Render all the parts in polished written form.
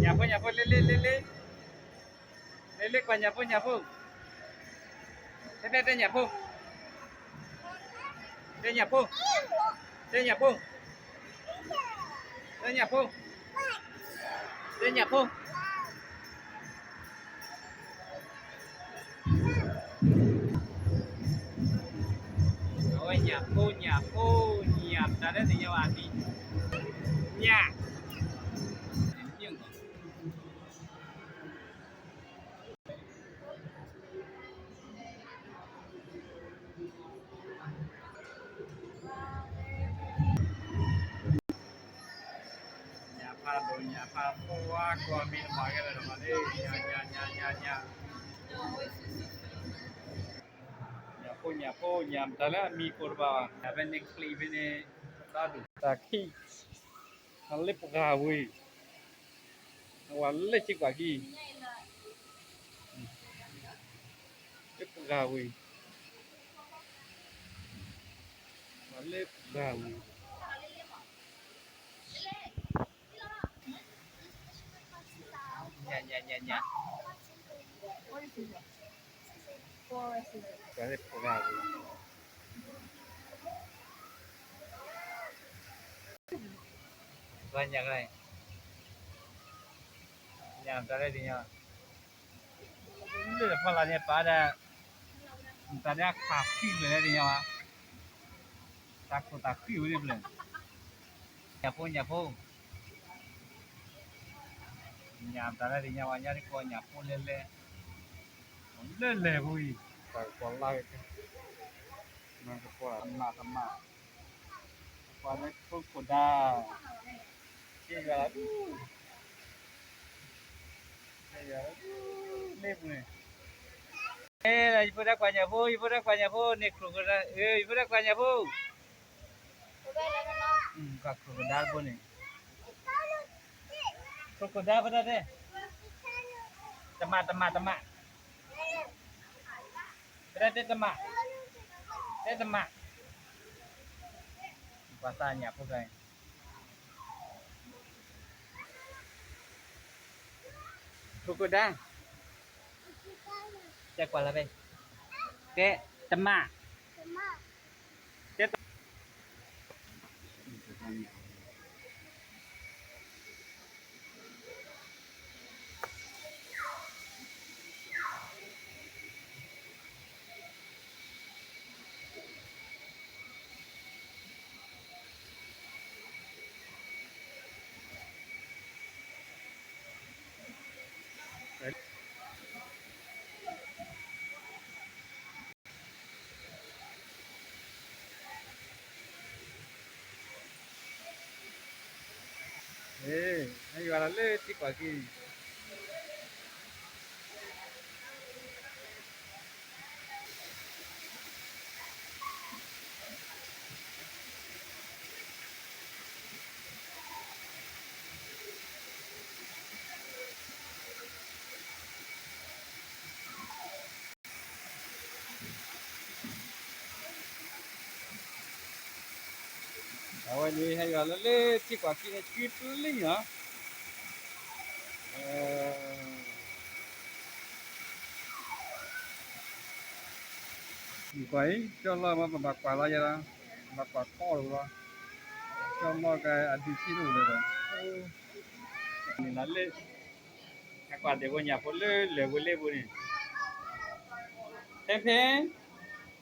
nhà phun lên qua nhà phun đây nhà phun đây nhà phun đây nhà phun đây nhà phun đây nhà phun rồi nhà ta đấy thì nhau ăn đi nhà nhà pha qua qua mình mọi cái là mà đi nhà phô nhà ta là mi kurba nhà bên này kli bên này ta khi hắn lấy bọc gà vui hắn lấy chiếc quả gì chiếc bọc gà vui hắn lấy bọc gà vui nhà cái này bọc gà vui và nhà này nhà ta đây thì nhà đây là phần là nhà ta đã khá kỹ rồi đấy thì nhà ta kỹ rồi đấy nhà phô nhà ta đây thì nhà đi coi nhà phô lên vui còn lại nó có mà qua đấy có cột đa cái là lên này ê là ibu dah qua nhà phô này krokodil ibu dah qua nhà phô cả krokodil pun này krokodil pada deh temak berada temak bahasanya apa guys krokodil cek apa lagi ke temak hay gọi là lê tí quả gì rồi đi hay gọi là lê tí quả kia chít linh hả quấy cho lo mà bạc quả la ra bạc quả to rồi đó cho lo cái ăn xí đủ rồi mình nói lên các quả để vào nhà phố lên để vào lên này thêm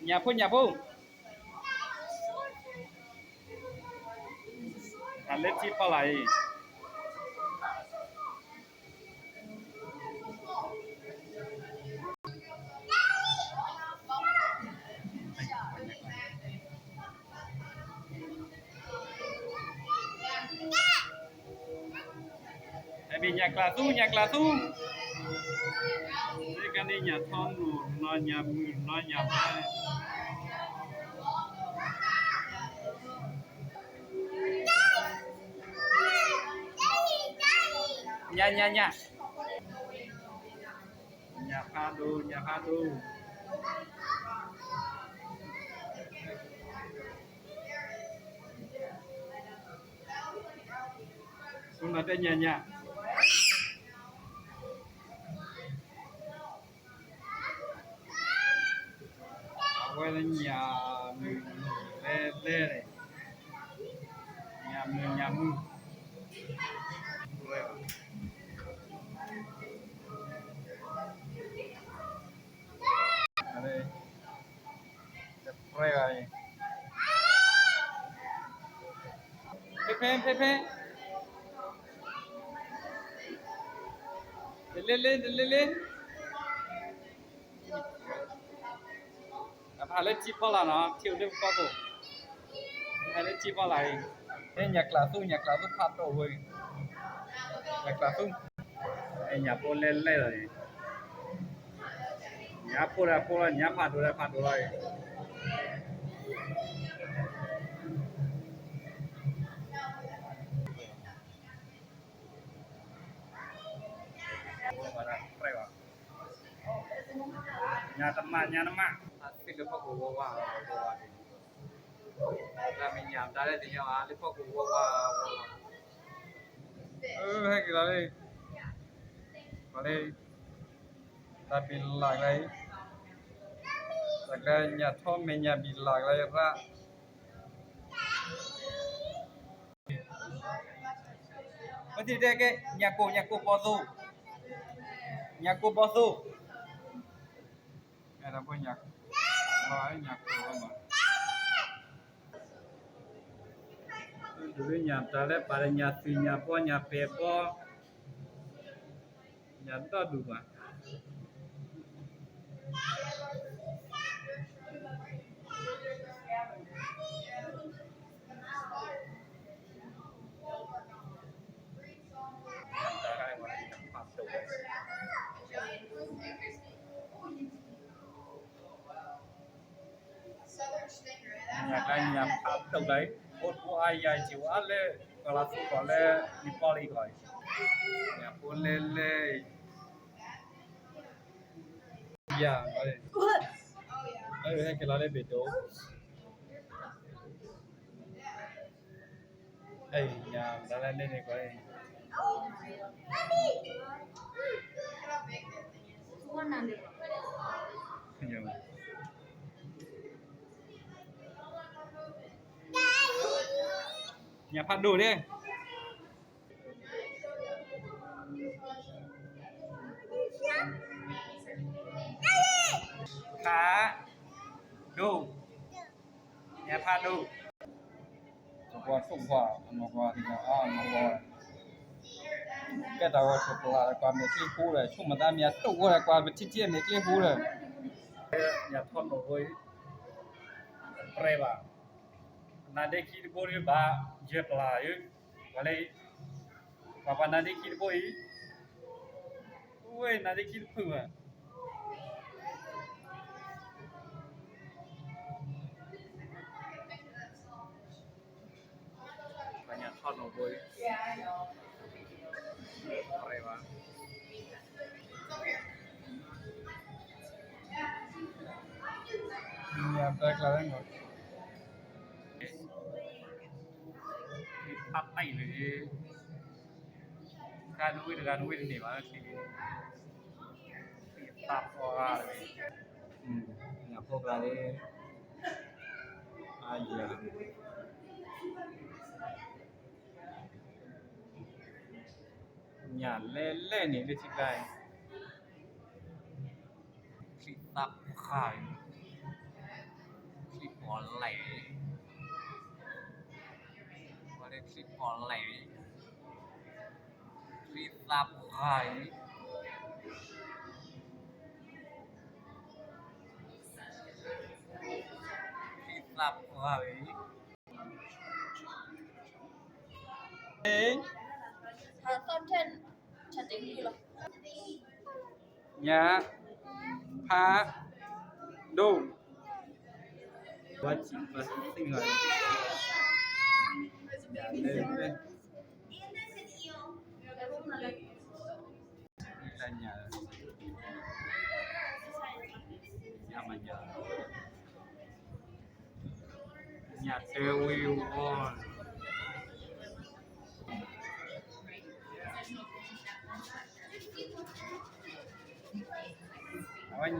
nhà phố ăn lên chi pa lại vì nhà tu đây cái này nhà thon rồi nó nhà mười nó nhà ba nhà pha đu xuống là đây nhà quay lên nhà mình lê lê này nhà mừng ở đây quay này Pepe lên à lên chip bao là nó thiếu được bao cổ hay lên chip bao lại đây nhạc là tu phát đồ rồi nhạc là tu đây nhà po lên rồi nhà po là nhà phát đồ rồi nhà teman pasti lupa gua là mình nhảm ra đây thì nhau à lupa gua hay cái đó đi vào đây ta bị lạc đây nhà thôn mình nhà bị lạc đây ra cái gì đây cái nhà cô bao du này là cái nhà cô mà dulu nhà ta đấy pada nhà si nhà po nhà pe po nhà ta đủ mà nhà pháp đâu đấy một cô ai dài chịu ăn lên còn là phụ còn lên đi poly gọi nhà phun lên dạ đây hay cái lá lên bể đồ đây nhà đã lên này coi nhà phát đồ đi khá đồ nhà phát đồ qua phụng quả nó qua thì nó qua cái đầu chụp là qua mấy cái khu rồi chung mà ta nhà tụ qua qua mấy chi mấy cái khu rồi nhà thôn một hồi preva nanti kiri bori ba jepla yuk wale papa nanti kiri bori ue nanti kiri puma banyak thon một bori preva nhà ta kalian nggak bắt tay rồi ra nuôi để mà thì tạt qua nhà phô ra đây ai giờ nhà lên này lên chị này chị tạt khai chị bỏ lẻ clip còn lẻ clip tạp khai clip tạp khai nhà phá đồ quá chị và sinh rồi nhà lên đây là nhà mà nhà tiêu yêu con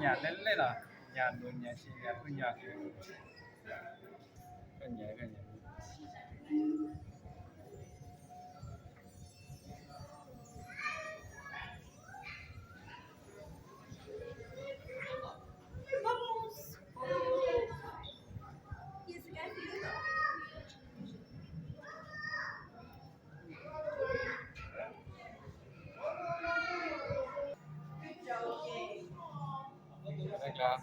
nhà lên à nhà đồ nhà chị nhà cứ nhà cái nhà đây là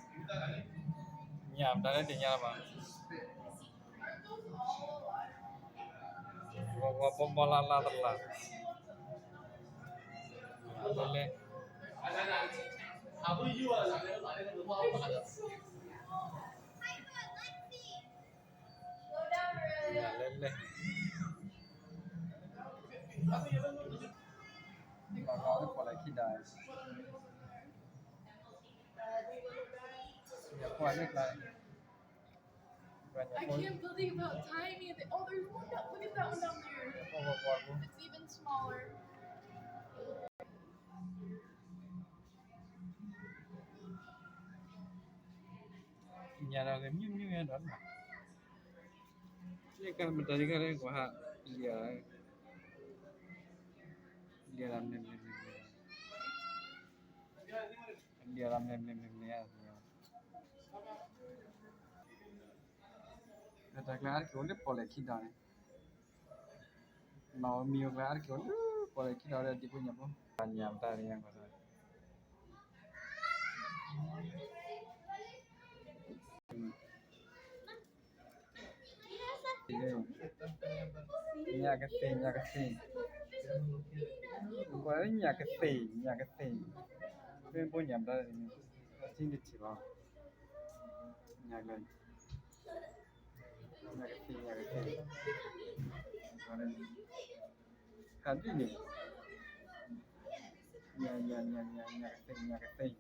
nhà ta đến thì nhà mà bom la la la lên lên lên bà có cái lại khi đại nhà qua nước lại I can't believe how tiny they. Oh, there's one. Look at that one down there. It's even smaller. nhà nào cái như đó mà cái mình tới cái của hạ lìa làm nem người ta cái kiểu lấy bỏ lại khi đại nó nhiều cái kiểu bỏ lại khi đại là đi punya apa nhà ta yang có rồi nhà cái tiền gọi là nhà cái tiền bên bên nhà ta chính được chỉ vào nhà cái tiền hẳn đi nhỉ nhà cái tiền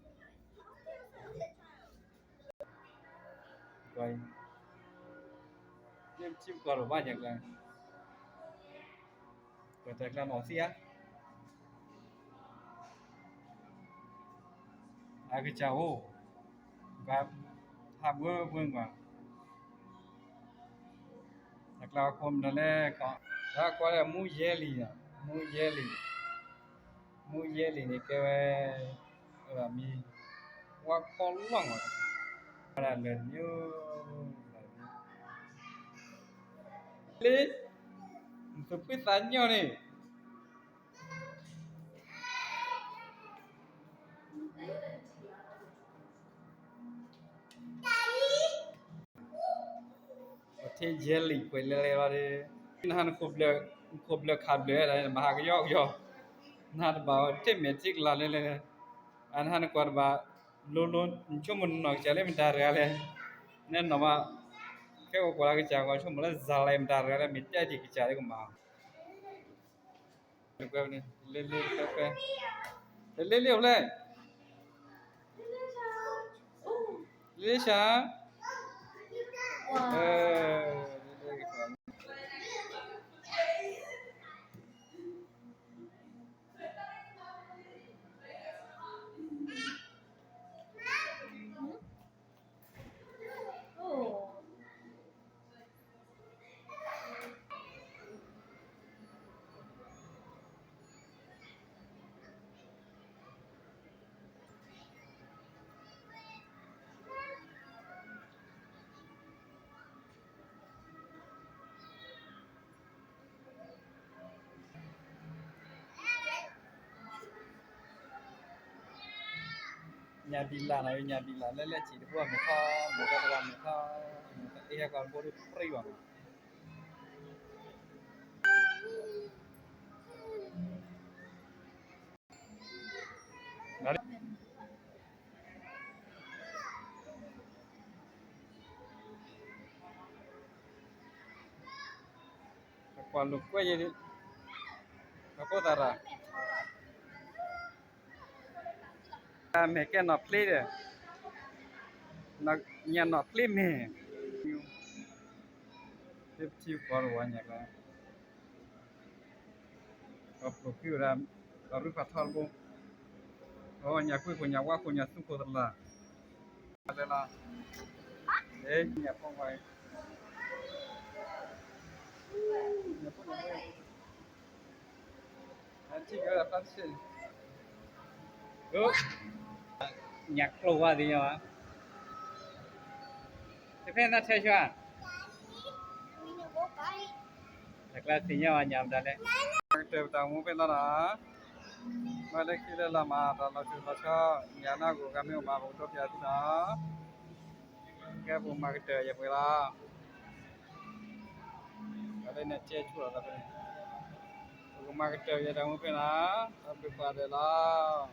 rồi em chim còn ở bao nhiêu là rồi thật là nó xía cái cháu và tham vương mà thật là con đó là có là mu jelly này cái là mi qua con lăng là lần như lên tôi biết tán nhau này thế jelly quay lại rồi hắn khốp lệ khát lệ rồi mà cái yo hắn bảo thế magic là lên anh hắn còn bảo luôn chung một nói chơi lên mình ta rồi nên nó mà cái cái chả có chung một là zala mình ta rồi mình chơi thì cái chả đấy cũng mà lên lên lên Lisha Oh. nhà đi là này nhà đi là lên chỉ được qua một cái làm một cái đi còn vô được free mà đấy còn lục quay gì đi nó có tara mẹ cái nó play đấy nó nhà nó play mẹ tiếp chiêu còn quá nhỉ cái có kêu là rồi phát thal bo oh nhà quê của nhà qua của nhà sung cô thật là Ada lah. Ni apa kau? Ni apa ni? Nanti kau apa sih? Nhạc keluar dia. Tapi nak saya cuba. Kelasnya nyam dah le. Kita tahu pun dah. Malah kita lama dah lalu macam nak gua kami umah untuk jadi dah. Kita umah kita ya pula. Kalau nak cek cuba lah. Umah kita ya dah mungkin lah. Tapi pada lah.